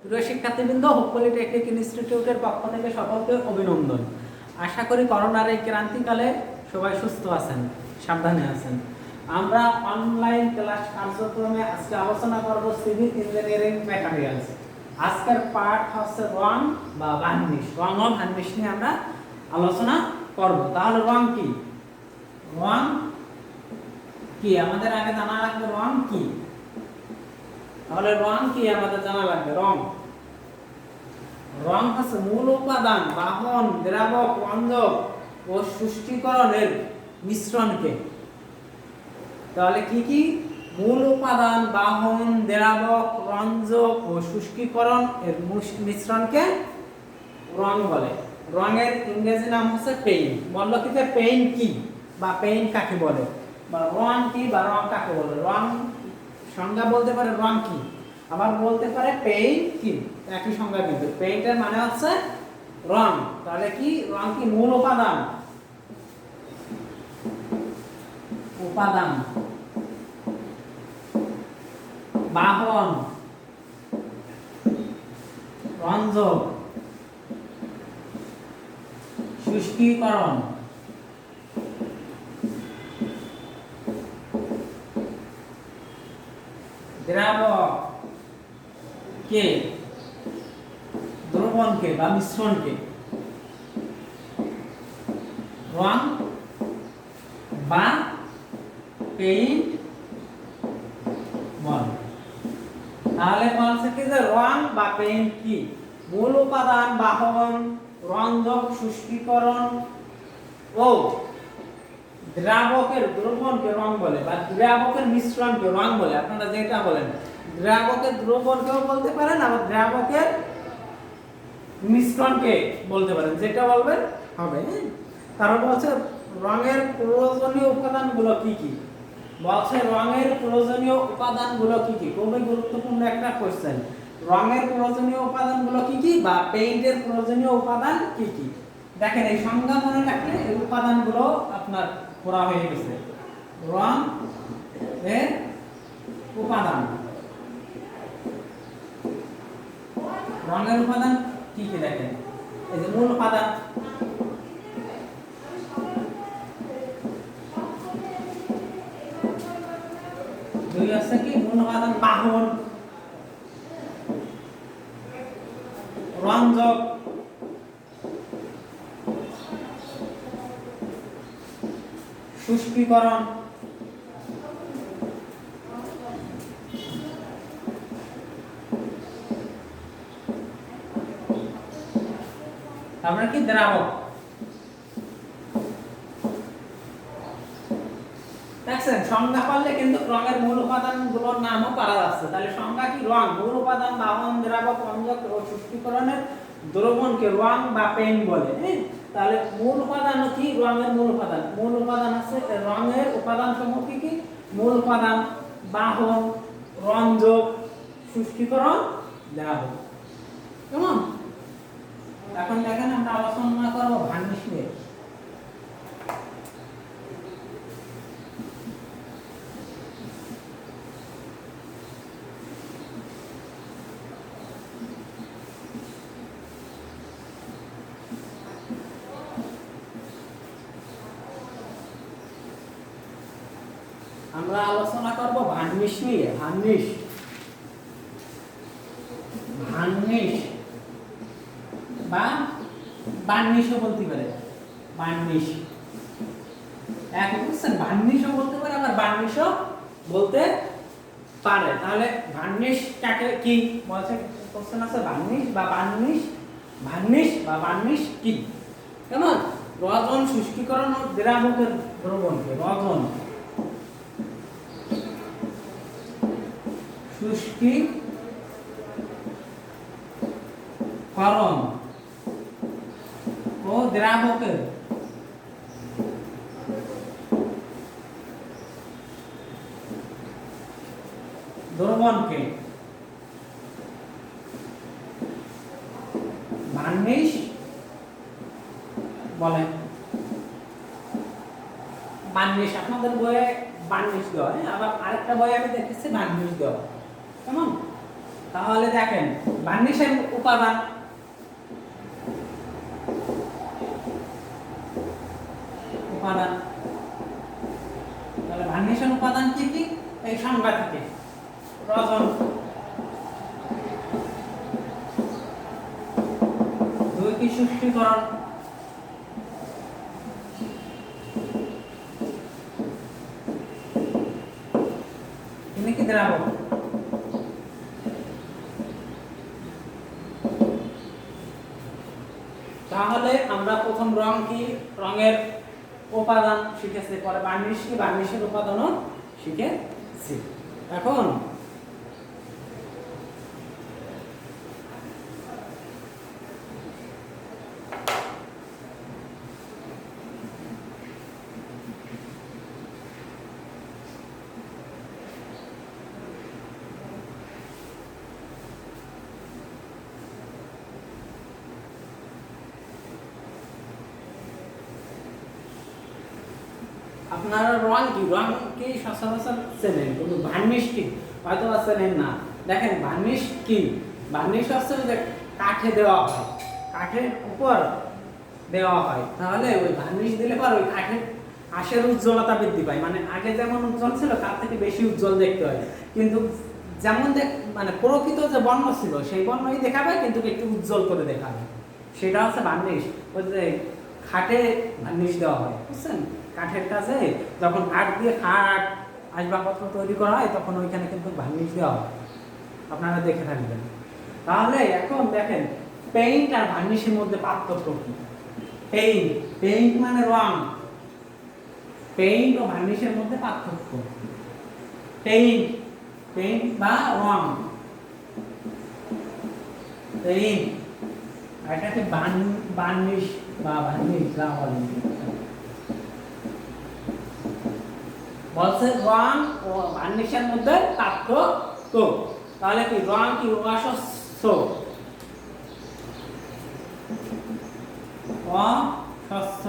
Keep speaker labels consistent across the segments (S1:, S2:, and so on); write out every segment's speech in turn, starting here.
S1: প্রিয় শিক্ষার্থীবৃন্দ, hope polytechnic ইনস্টিটিউটের পক্ষ থেকে সকলকে অভিনন্দন। আশা করি করোনার এই ক্রান্তিকালে সবাই সুস্থ আছেন, সাবধানে আছেন। আমরা অনলাইন ক্লাস কার্যক্রমে আজকে আলোচনা করব সিভিল ইঞ্জিনিয়ারিং ম্যাটেরিয়ালস। আজকের পার্ট হচ্ছে রং বা ভার্নিশ। রং ও ভার্নিশ নিয়ে আমরা আলোচনা করব। তাহলে রং কি? রং কি আমাদের আগে জানা লাগবে। রং কি? তাহলে রং কি আমাদের জানা লাগবে। রং হচ্ছে মূল উপাদান, বাহন, দ্রাবক, রঞ্জক ও শুষ্কীকরণের মিশ্রণকে। তাহলে কি কি? মূল উপাদান, বাহন, দ্রাবক, রঞ্জক ও শুষ্কীকরণ এর মিশ্রণকে রং বলে। রঙের ইংরেজি নাম হচ্ছে পেইন্ট। বললো কি যে পেইন্ট কি বা পেইন্ট কাকে বলে, বা রং কি বা রং কাকে বলে। রং সংজ্ঞা বলতে পারে রং কি, আবার বলতে পারে পেইন্ট কি, একই সংজ্ঞা কিন্তু। পেইন্টের মানে হচ্ছে রং। তাহলে কি রং কি? মূল উপাদান, বাহন, রঞ্জক, শুষ্কীকরণ, দ্রাবক কে, দ্রবণকে বা মিশ্রণকে রং বা পেইন্ট বলে। তাহলে বলছে কি যে রং বা পেইন্ট কি? মূল উপাদান, বাহন, রঞ্জক, শুষ্কীকরণ ও দ্রাবকের দ্রবণকে রং বলে, বা দ্রাবকের মিশ্রণকে রং বলে। আপনারা যেটা বলেন, দ্রাবকের দ্রবণকেও বলতে পারেন, আবার দ্রাবকের মিশ্রণকে বলতে পারেন, যেটা বলবেন হবে। কারণ বলছে রঙের প্রয়োজনীয় উপাদানগুলো কি কি। বলছে রঙের প্রয়োজনীয় উপাদানগুলো কি কি। খুবই গুরুত্বপূর্ণ একটা কোশ্চেন। রঙের প্রয়োজনীয় উপাদানগুলো কি কি, বা পেইন্টের প্রয়োজনীয় উপাদান কি কি। দেখেন, এই সংজ্ঞা মনে রাখলে এই উপাদানগুলো আপনার পড়া হয়ে গেছে। রং এর উপাদান, রঙের উপাদান কি কি দেখেন। এই যে মূল উপাদান, দুই আছে কি মূল উপাদান, বাহন, রঞ্জক, শুষ্কীকরণ, তারপরে কি দ্রাবক। দেখছেন, সংজ্ঞা পারলে কিন্তু রঙের মূল উপাদানগুলোর নামও পারা যাচ্ছে। তাহলে সংজ্ঞা কি? রং মূল উপাদান, বাহন, দ্রাবক, রঞ্জক ও শুষ্কীকরণের দ্রবণকে রং বা পেইন্ট বলে। তাহলে মূল উপাদান কি? রঙের মূল উপাদান। মূল উপাদান আছে রঙের উপাদান সমূহ কি কি? মূল উপাদান, বাহন, রঞ্জক, শুষ্কীকরণ, দ্রাবক। কেমন? এখন দেখেন, আমরা আলোচনা করবো ভার্নিশ নিয়ে। আমরা আলোচনা করব ভার্নিশ নিয়ে। ভার্নিশ বা বার্নিশও বলতে পারে। বার্নিশ এক বুঝছেন, ভার্নিশও বলতে পারে, আবার বার্নিশও বলতে পারে। তাহলে ভার্নিশ কাকে কি বলছে? কোশ্চেন আছে ভার্নিশ বা বার্নিশ। ভার্নিশ বা বার্নিশ কি? কেমন? রজন, শুষ্কীকরণ ও দ্রাবকের দ্রবণকে রজন, শুষ্কীকরণ ও দ্রাবকের দ্রবণকে ভার্নিশ বলে। বার্নিশ আপনাদের বইয়ে বার্নিশ দেওয়া, আবার আরেকটা বই আমি দেখেছি বার্নিশ দেওয়া। কেমন? তাহলে দেখেন বার্নিশের উপাদান উপাদান তাহলে ভার্নিশের উপাদান কি কি এই সংজ্ঞা থেকে রজন দুই কি শুষ্কীকরণ তিনি কি দ্রাবক তাহলে আমরা প্রথম রং কি রঙের উপাদান শিখেছি পরে বার্নিশ কি বার্নিশের উপাদানও শিখেছি এখন আপনারা রং কি সচরাচর চেনেন কিন্তু ভার্নিশ কি হয়তো চেনেন না দেখেন ভার্নিশ কি ভার্নিশ হচ্ছে যে কাঠে দেওয়া হয় কাঠের উপর দেওয়া হয় তাহলে ওই ভার্নিশ দিলে পর ওই কাঠের আঁশের উজ্জ্বলতা বৃদ্ধি পায় মানে আগে যেমন উজ্জ্বল ছিল তার থেকে বেশি উজ্জ্বল দেখতে হয় কিন্তু যেমন মানে প্রকৃত যে বর্ণ ছিল সেই বর্ণই দেখাবে কিন্তু একটু উজ্জ্বল করে দেখাবে সেটা হচ্ছে ভার্নিশ ওই যে খাটে ভার্নিশ দেওয়া হয় বুঝছেন কাঠের কাজে যখন কাঠ দিয়ে খাট আসবাবপত্র তৈরি করা হয় তখন ওইখানে কিন্তু ভার্নিশ দেওয়া হয় আপনারা দেখে থাকবেন তাহলে এখন দেখেন পেইন্ট আর ভার্নিশের মধ্যে পার্থক্য কি পেইন্ট মানে রং পেইন্ট ও ভার্নিশের মধ্যে পার্থক্য পেইন্ট বা রং পেইন্ট এটাকে বার্নিশ বা ভার্নিশ যা বলে বলছে রং ও ভার্নিশের মধ্যে পার্থক্য তাহলে কি রং কি অস্বচ্ছ অস্বচ্ছ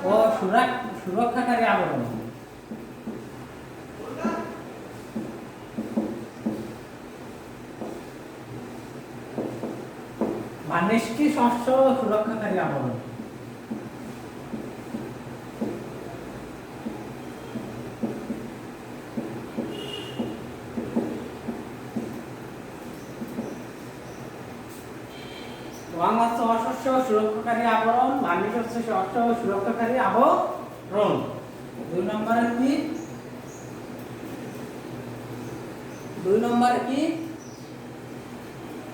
S1: ও সুরক্ষাকারী আবরণ ভার্নিশ কি স্বচ্ছ সুরক্ষাকারী আবরণ রং হচ্ছে অস্বচ্ছ সুরক্ষাকারী আবরণ ভার্নিশ হচ্ছে স্বচ্ছ সুরক্ষাকারী আবরণ দুই নম্বরে কি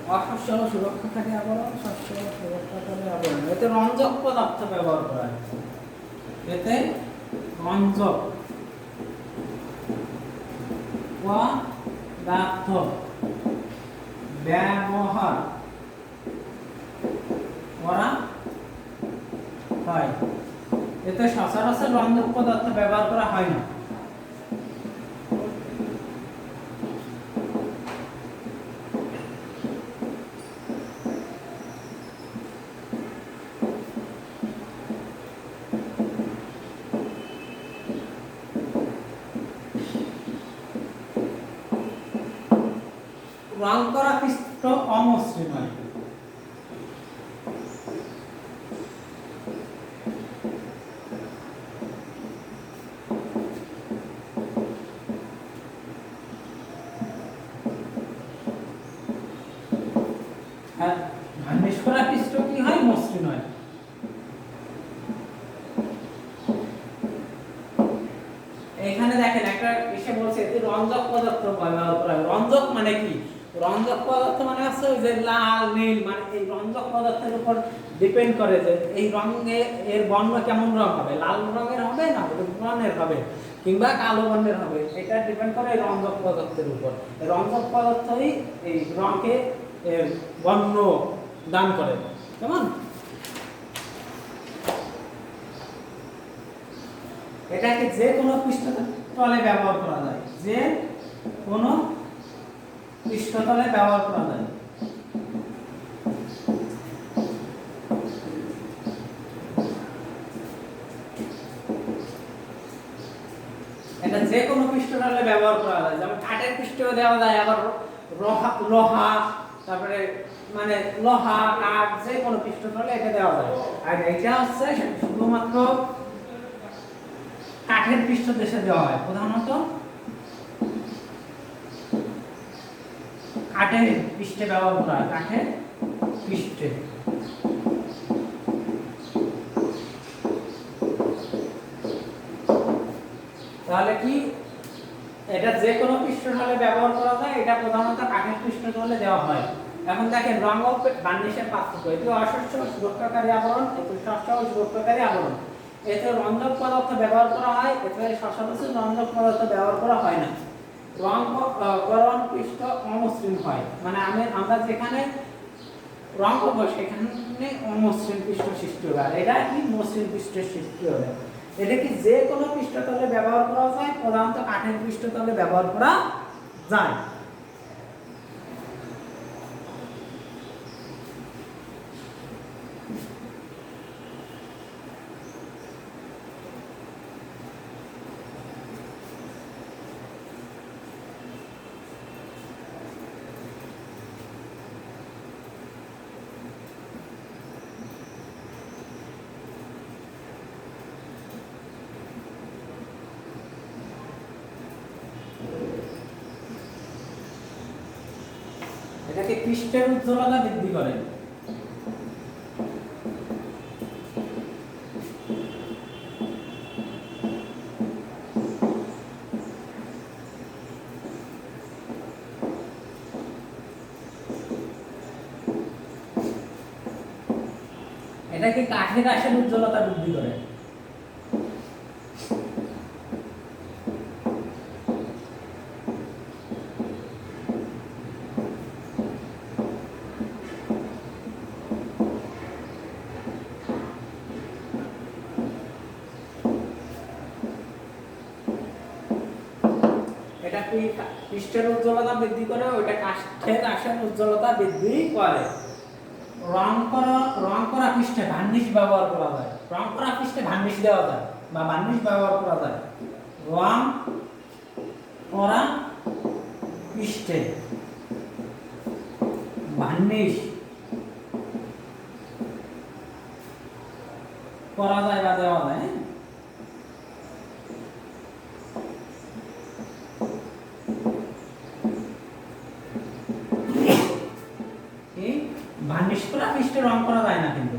S1: অস্বচ্ছ সুরক্ষাকারী আবরণ স্বচ্ছ সুরক্ষাকারী আবরণ এতে রঞ্জক পদার্থ ব্যবহার করা হয় এতে রঞ্জক পদার্থ ব্যবহার করা হয় এতে সচরাচর রঞ্জক পদার্থ ব্যবহার করা হয় না রং করা পৃষ্ঠ অমসৃণ হয় ভার্নিশ করা পৃষ্ঠ কি হয় মসৃণ হয় এখানে দেখেন একটা এসে বলছে এতে রঞ্জক পদার্থ ব্যবহার করা হয় রঞ্জক মানে কি রঞ্জক পদার্থ মানে আছে যে লাল নীল মানে এই রঞ্জক পদার্থের উপর ডিপেন্ড করে যে এই রঙে এর বর্ণ কেমন রং হবে লাল রঙের হবে না হলুদ বর্ণের হবে কিংবা কালো বর্ণের হবে এটা ডিপেন্ড করে এই রঞ্জক পদার্থের উপর এই রঞ্জক পদার্থই এই রঙকে বর্ণ দান করে কেমন এটাকে যে কোনো পৃষ্ঠতলে ব্যবহার করা যায় যে কোনো পৃষ্ঠতলে ব্যবহার করা যায় এটা যে কোনো পৃষ্ঠতলে ব্যবহার করা যায় যেমন কাঠের পৃষ্ঠেও দেওয়া যায় আবার লোহা, তারপরে মানে লোহা, কাঠ, যে কোনো পৃষ্ঠতলে এটা দেওয়া যায়। আর এটা হচ্ছে শুধুমাত্র কাঠের পৃষ্ঠদেশে দেওয়া হয়, প্রধানত কাঠের পৃষ্ঠে ব্যবহার করা হয়, কাঠের পৃষ্ঠে। তাহলে কি এটা যে কোনো পৃষ্ঠতলে ব্যবহার করা যায়, এটা প্রধানত কাঠের পৃষ্ঠতলে দেওয়া হয়। এখন দেখেন রং ও বার্নিশের পার্থক্য। এটি অশস্য সুরক্ষাকারী আবরণ, এটি শস্য ও সুরক্ষাকারী আবরণ। এতে রঞ্জক পদার্থ ব্যবহার করা হয়, এতে সচরাচর রঞ্জক পদার্থ ব্যবহার করা হয় না। রং করণ পৃষ্ঠ অমসৃণ হয়, মানে আমরা যেখানে রং করবো সেখানে অমসৃণ পৃষ্ঠ সৃষ্টি হবে, আর এটা কি মসৃণ পৃষ্ঠের সৃষ্টি হবে। এটা কি যে কোনো পৃষ্ঠতলে ব্যবহার করা যায়, প্রধানত কাঠের পৃষ্ঠতলে ব্যবহার করা যায়। এটাকে পৃষ্ঠের উজ্জ্বলতা বৃদ্ধি করে। এটাকে কাঠের আঁশের উজ্জ্বলতা বৃদ্ধি করে। এটা কি পৃষ্ঠের উজ্জ্বলতা বৃদ্ধি করে, ওইটা কাঠের আঁশের উজ্জ্বলতা বৃদ্ধি করে। রং করা পৃষ্ঠে ভার্নিশ ব্যবহার করা যায়, রং করা পৃষ্ঠে ভার্নিশ দেওয়া যায় বা ভার্নিশ ব্যবহার করা যায়। রং করা পৃষ্ঠে ভার্নিশ করা যায় বা দেওয়া যায়। ভার্নিশ করা পৃষ্ঠে রং করা যায় না কিন্তু।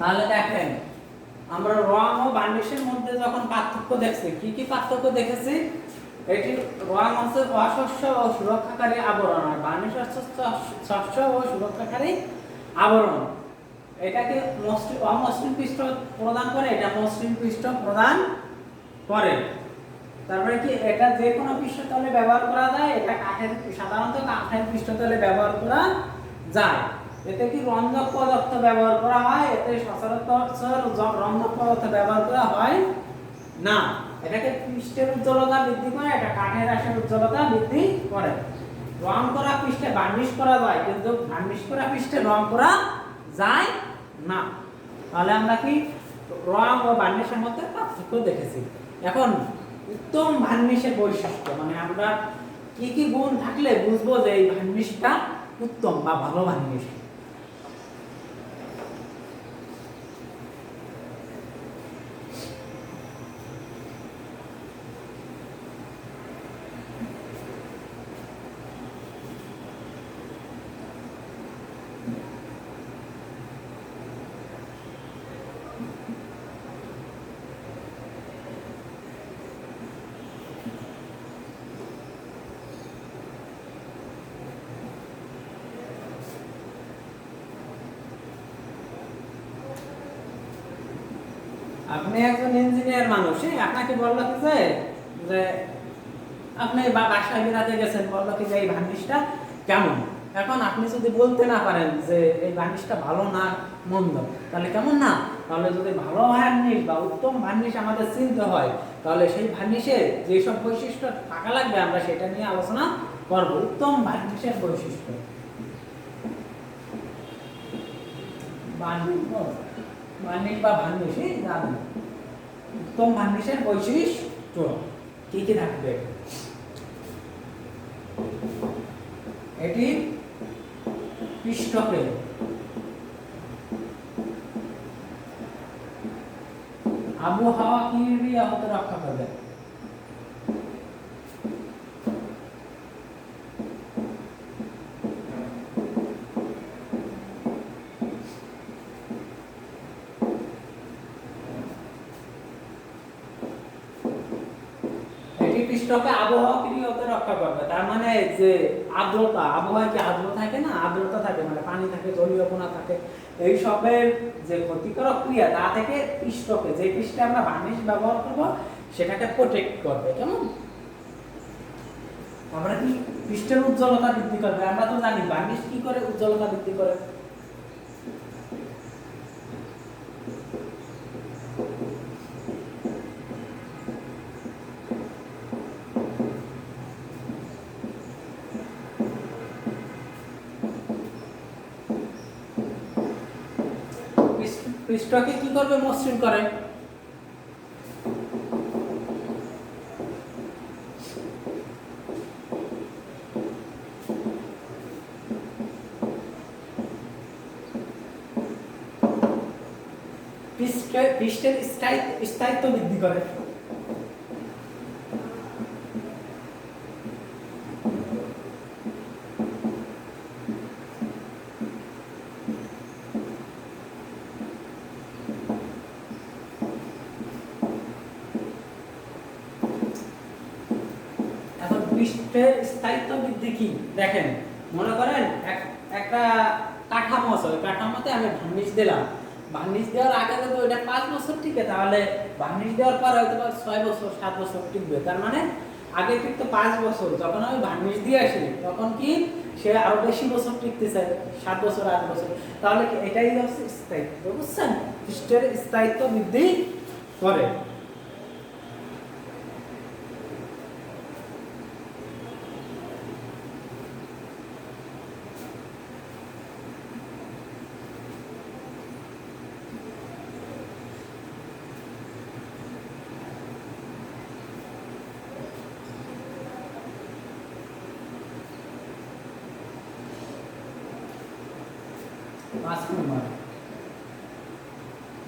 S1: তাহলে দেখেন আমরা রং ও ভার্নিশের মধ্যে যখন পার্থক্য দেখছি, কি কি পার্থক্য দেখেছি? এটি রং হচ্ছে অশস্য ও সুরক্ষাকারী আবরণ, আর ভার্নিশ হচ্ছে শস্য ও সুরক্ষাকারী আবরণ। এটাকে অমসৃণ পৃষ্ঠ প্রদান করে, এটা মসৃণ পৃষ্ঠ প্রদান করে। তারপরে কি এটা যে কোনো পৃষ্ঠতলে ব্যবহার করা যায়, এটা সাধারণত কাঠের পৃষ্ঠতলে ব্যবহার করা যায়। এতে কি রঞ্জক পদার্থ ব্যবহার করা হয়, এতে সচরাচর রঞ্জক পদার্থ ব্যবহার করা হয় না। এটাকে পৃষ্ঠের উজ্জ্বলতা বৃদ্ধি করে, এটা কাঠের আঁশের উজ্জ্বলতা বৃদ্ধি করে। রং করা পৃষ্ঠে ভার্নিশ করা যায়, কিন্তু ভার্নিশ করা পৃষ্ঠে রং করা যায় না। তাহলে আমরা কি রং ও ভার্নিশের মধ্যে পার্থক্য দেখেছি। এখন উত্তম ভার্নিশের বৈশিষ্ট্য, মানে আমরা কি কি গুণ থাকলে বুঝবো যে এই ভার্নিশটা উত্তম বা ভালো ভার্নিশ। আপনি একজন ইঞ্জিনিয়ার মানুষ, আপনাকে বললো কি যে আপনি বাসায় বেড়াতে গেছেন, বললো কি যে এই ভার্নিশটা কেমন। এখন আপনি যদি বলতে না পারেন যে এই ভার্নিশটা ভালো না মন্দ, তাহলে কেমন না? তাহলে যদি ভালো ভার্নিশ বা উত্তম ভার্নিশ আমাদের চিনতে হয়, তাহলে সেই ভার্নিশের যেসব বৈশিষ্ট্য থাকা লাগবে আমরা সেটা নিয়ে আলোচনা করব। উত্তম ভার্নিশের বৈশিষ্ট্য বার্নিশ বার্নিশ বা ভার্নিশ জানেন উত্তম ভার্নিশের বৈশিষ্ট্য কি কি থাকবে এটি পৃষ্ঠকে আবহাওয়া ক্রিয়া হতে রক্ষা করবে পৃষ্ঠকে আবহাওয়া ক্রিয়া হতে রক্ষা করবে তার মানে যে আর্দ্রতা আবহাওয়ায় কি আর্দ্রতা থাকে না আর্দ্রতা থাকে মানে পানি থাকে জলীয় কণা থাকে এই সবের যে ক্ষতিকারক ক্রিয়া তা থেকে পৃষ্ঠকে যে পৃষ্ঠে আমরা বার্নিশ ব্যবহার করব সেটাকে প্রোটেক্ট করবে কেমন আমরা কি পৃষ্ঠের উজ্জ্বলতা বৃদ্ধি করবে আমরা তো জানি বার্নিশ কি করে উজ্জ্বলতা বৃদ্ধি করে পৃষ্ঠকে কি করবে মসৃণ করে পৃষ্ঠের স্থায়িত্ব বৃদ্ধি করে পৃষ্ঠের স্থায়িত্ব বৃদ্ধি কি দেখেন মনে করেন একটা কাঠামো আছে ওই কাঠামোতে আমি ভার্নিশ দিলাম ভার্নিশ দেওয়ার আগে যদি ওইটা 5 বছর টিকে তাহলে ভার্নিশ দেওয়ার পর হয়তো 6 বছর 7 বছর টিকবে তার মানে আগে কিন্তু 5 বছর যখন আমি ভার্নিশ দিয়ে আসি তখন কি সে আরো বেশি বছর টিকতে চায় 7 বছর 8 বছর তাহলে কি এটাই হচ্ছে স্থায়িত্ব বুঝছেন পৃষ্ঠের স্থায়িত্ব বৃদ্ধি করে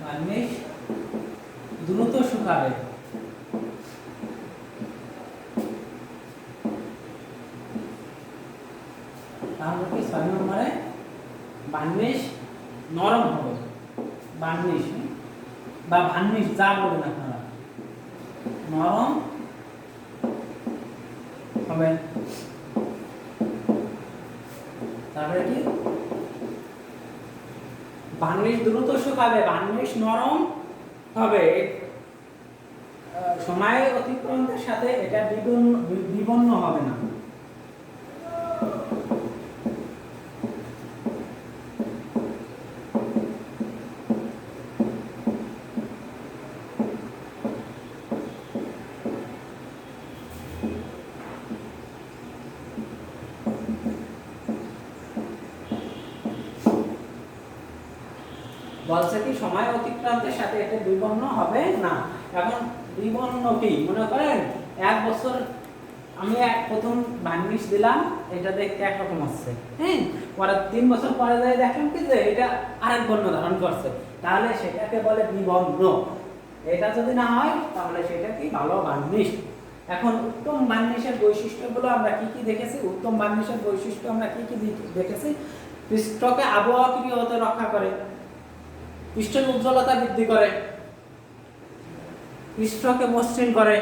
S1: ভার্নিশ দ্রুত শুকাবে তাহলে কি 6 নম্বরে ভার্নিশ নরম হবে ভার্নিশ বা ভার্নিশ যা বলেন আপনারা নরম হবে তারপরে কি ভার্নিশ দ্রুত শুকাবে ভার্নিশ নরম হবে সময়ের অতিক্রমের সাথে এটা বিবন্ন হবে না বলছে কি সময় অতিক্রান্তের সাথে এটা বিবন্ন হবে না এখন বিবন্ন কি মনে করেন 1 বছর আমি প্রথম ভার্নিশ দিলাম এটা দেখতে একরকম আসছে হ্যাঁ পরে 3 বছর পরে যাই দেখলাম কি যে এটা আরেক বর্ণ ধারণ করছে তাহলে সেটাকে বলে বিবন্ন এটা যদি না হয় তাহলে সেটা কি ভালো ভার্নিশ এখন উত্তম ভার্নিশের বৈশিষ্ট্যগুলো আমরা কি কি দেখেছি উত্তম ভার্নিশের বৈশিষ্ট্য আমরা কি কি দেখেছি পৃষ্ঠকে আবহাওয়া ক্রিয়া হতে রক্ষা করে পৃষ্ঠের উজ্জ্বলতা বৃদ্ধি করে পৃষ্ঠকে মসৃণ করে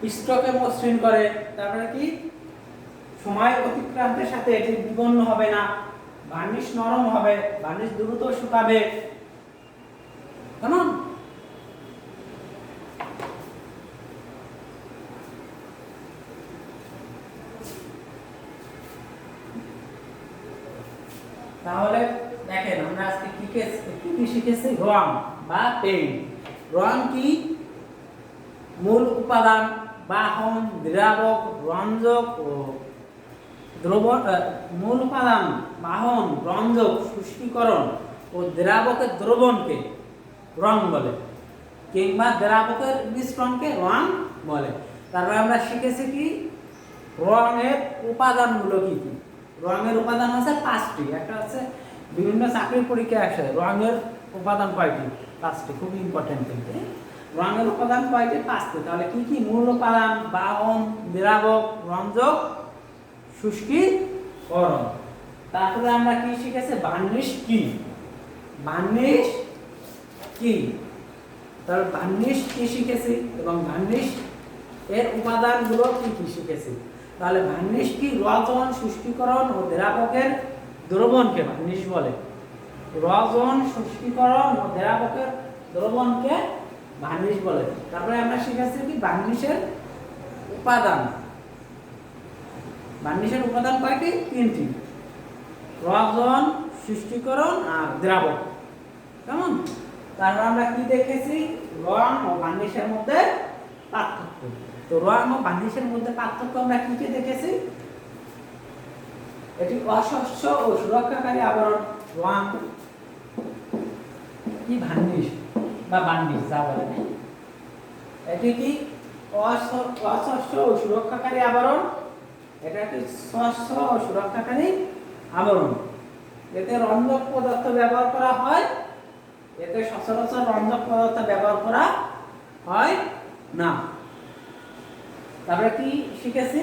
S1: পৃষ্ঠকে মসৃণ করে তারপরে কি সময় অতিক্রান্তের সাথে এটি বিবন্ন হবে না ভার্নিশ নরম হবে ভার্নিশ দ্রুত শুকাবে কেমন তাহলে দেখেন আমরা আজকে কি শিখেছি রং বা পেইন্ট রং কি মূল উপাদান বাহন দ্রাবক রঞ্জক ও দ্রবণ মূল উপাদান, বাহন, রঞ্জক, শুষ্কীকরণ ও দ্রাবকের দ্রবণকে রং বলে, কিংবা দ্রাবকের মিশ্রণকে রং বলে। তারপরে আমরা শিখেছি কি রঙের উপাদানগুলো কি কি। রঙের উপাদান আছে 5টি। একটা হচ্ছে বিভিন্ন চাকরির পরীক্ষায় আসে রঙের উপাদান কয়টি, 5টি, খুব ইম্পর্টেন্ট কিন্তু। রঙের উপাদান কয়টি, 5টি। তাহলে কি কি মূল উপাদান, বাহন, দ্রাবক, রঞ্জক, শুষ্কীকরণ। তারপরে আমরা কি শিখেছি বার্নিশ কি। বার্নিশ কি, তাহলে বার্নিশ কি শিখেছি এবং বার্নিশ এর উপাদানগুলো কি কি শিখেছি। তাহলে বার্নিশ কি, রজন, শুষ্কীকরণ ও দ্রাবকের দ্রবণকে বার্নিশ বলে। রজন, শুষ্কীকরণ ও দ্রাবকের দ্রবণকে বার্নিশ বলে। তারপরে আমরা শিখেছি কি বার্নিশের উপাদান। বার্নিশের উপাদান কয়টি, 3টি, রজন, শুষ্কীকরণ আর দ্রাবক। কেমন? তারপর আমরা কি দেখেছি রং ও বার্নিশের মধ্যে পার্থক্য। তো রং ও বার্নিশের মধ্যে পার্থক্য আমরা কি কি দেখেছি, এটি অস্বচ্ছ ও সুরক্ষাকারী আবরণ রং, কি বার্নিশ বা বার্নিশ যা বলে, এটি কি অস্বচ্ছ ও সুরক্ষাকারী আবরণ, এটা কি স্বচ্ছ ও সুরক্ষাকারী আবরণ। এতে রঞ্জক পদার্থ ব্যবহার করা হয়, এতে সচরাচর রঞ্জক পদার্থ ব্যবহার করা হয় না। তারপরে কি শিখেছি,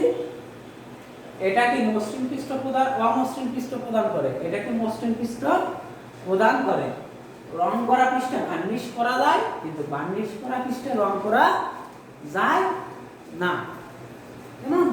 S1: এটা কি মসৃণ পৃষ্ঠ প্রদান, অমসৃণ পৃষ্ঠ প্রদান করে। এটা কি মসৃণ পৃষ্ঠ প্রদান করে। রং করা পৃষ্ঠে বার্নিশ করা যায়, কিন্তু বার্নিশ করা পৃষ্ঠে রং করা যায় না। কেমন?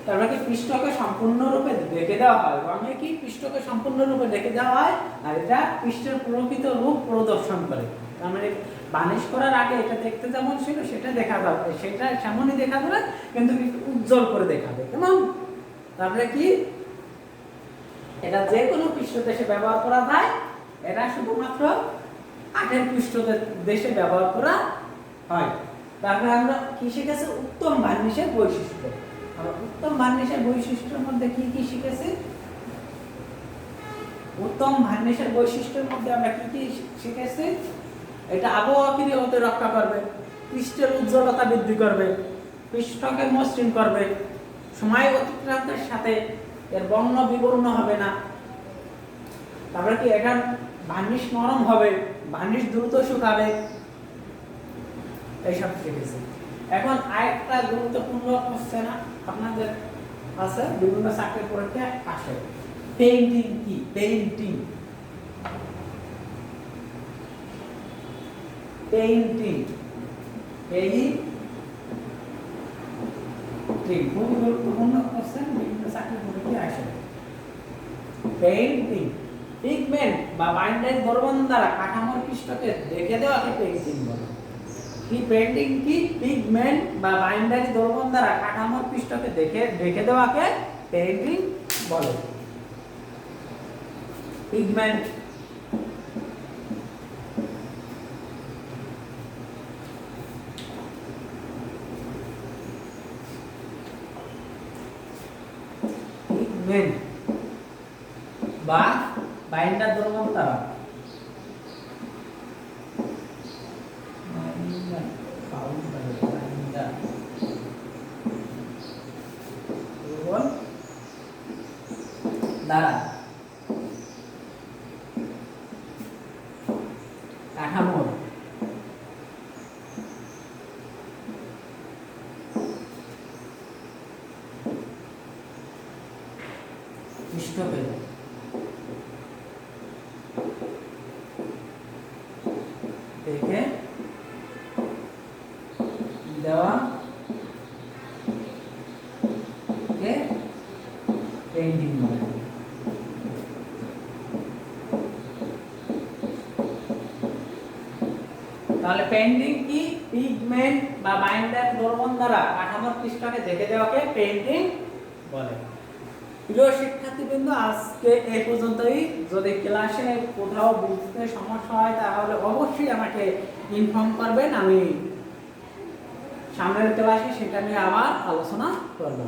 S1: তারপরে কি পৃষ্ঠকে সম্পূর্ণরূপে ঢেকে দেওয়া হয়। রঙে কি পৃষ্ঠকে সম্পূর্ণরূপে ঢেকে দেওয়া হয়, আর এটা পৃষ্ঠের প্রকৃত রূপ প্রদর্শন করে। তার মানে বার্নিশ করার আগে এটা দেখতে যেমন ছিল সেটা দেখা যাবে, সেটা সেমনই দেখা যাবে, কিন্তু উজ্জ্বল করে দেখাবে। কেমন? তারপরে কি এটা যে কোনো পৃষ্ঠদেশে ব্যবহার করা যায়, এটা শুধুমাত্র কাঠের পৃষ্ঠদেশে ব্যবহার করা হয়। তারপরে আমরা কি শিখেছি উত্তম বার্নিশের বৈশিষ্ট্য। আমরা উত্তম বার্নিশের বৈশিষ্ট্যের মধ্যে কি কি শিখেছি, উত্তম বার্নিশের বৈশিষ্ট্যের মধ্যে আমরা কি কি শিখেছি, এটা আবহাওয়াকে হতে রক্ষা করবে, পৃষ্ঠের উজ্জ্বলতা বৃদ্ধি করবে, পৃষ্ঠকে মসৃণ করবে, সময় অতিক্রান্তের সাথে এর বর্ণ বিবর্ণ হবে না। তারপরে কি এটা বার্নিশ নরম হবে, বার্নিশ দ্রুত শুকাবে, এইসব শিখেছি। এখন আরেকটা গুরুত্বপূর্ণ কোশ্চেন আপনাদের আছে, বিভিন্ন চাকরির পরীক্ষায় আসে, পেইন্টিং কি। পেইন্টিং, পেইন্টিং, এই খুব গুরুত্বপূর্ণ কোশ্চেন, বিভিন্ন চাকরির পরীক্ষায় আসে। পেইন্টিং, পিগমেন্ট বা বাইন্ডারি দ্রবণ দ্বারা কাঠামোর পৃষ্ঠকে ঢেকে দেওয়াকে পেইন্টিং বলে। কি পেইন্টিং কি, পিগমেন্ট বা বাইন্ডারি দ্রবণ দ্বারা কাঠামোর পৃষ্ঠকে ঢেকে দেওয়াকে পেইন্টিং বলে। পিগমেন্ট, পিগমেন্ট বা বাইন্ডার দ্রবণ দ্বারা দ্বারা কাঠামোর পৃষ্ঠকে দেখে দেওয়া কে পেইন্টিং বলে। তাহলে পেইন্টিং কি, পিগমেন্ট বা বাইন্ডার দ্রবণ দ্বারা কাঠামোর পৃষ্ঠকে ঢেকে দেওয়াকে পেইন্টিং বলে। প্রিয় শিক্ষার্থীবৃন্দ, আজকে এই পর্যন্তই। যদি ক্লাসে কোথাও বুঝতে সমস্যা হয় তাহলে অবশ্যই আমাকে ইনফর্ম করবেন, আমি সামনের ক্লাসে সেটা নিয়ে আবার আলোচনা করব।